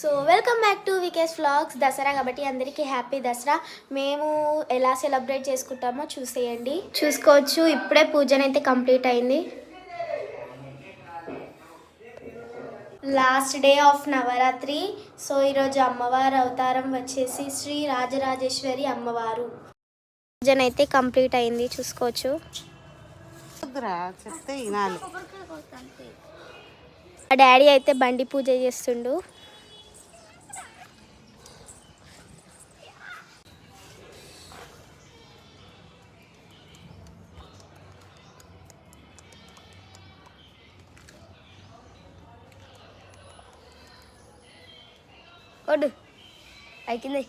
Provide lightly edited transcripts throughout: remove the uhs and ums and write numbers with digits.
So welcome back to వికేస్ vlogs. Dasara కాబట్టి అందరికీ హ్యాపీ దసరా. మేము ఎలా సెలబ్రేట్ చేసుకుంటామో చూసుకోవచ్చు. ఇప్పుడే పూజనైతే కంప్లీట్ అయింది. Last day of Navratri. So ఈరోజు అమ్మవారు అవతారం వచ్చేసి శ్రీ రాజరాజేశ్వరి అమ్మవారు. పూజనైతే కంప్లీట్ అయింది, చూసుకోవచ్చు. మా డాడీ అయితే బండి పూజ చేస్తుండు. కొడు అయికింది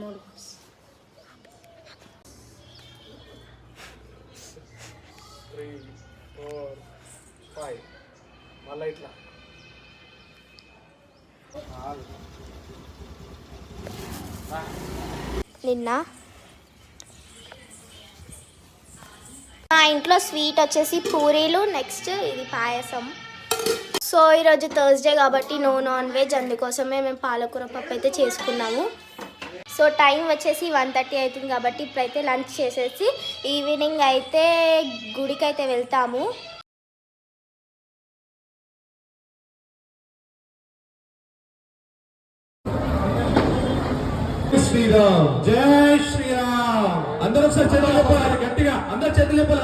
మూడు నిన్న మా ఇంట్లో స్వీట్ వచ్చేసి పూరీలు, నెక్స్ట్ ఇది పాయసం. సో ఈరోజు థర్స్డే కాబట్టి నో నాన్ వెజ్, అందుకోసమే మేము పాలకూర పప్పు అయితే చేసుకున్నాము. సో టైం వచ్చేసి 1:30 అవుతుంది కాబట్టి ఇప్పుడైతే లంచ్ చేసేసి ఈవినింగ్ అయితే గుడికి అయితే వెళ్తాము. శ్రీరామ్, జై శ్రీరామ్. అందరూ ఒకసారి చేతులు చెప్పాలి, గట్టిగా అందరూ చేతులు చెప్పాలి.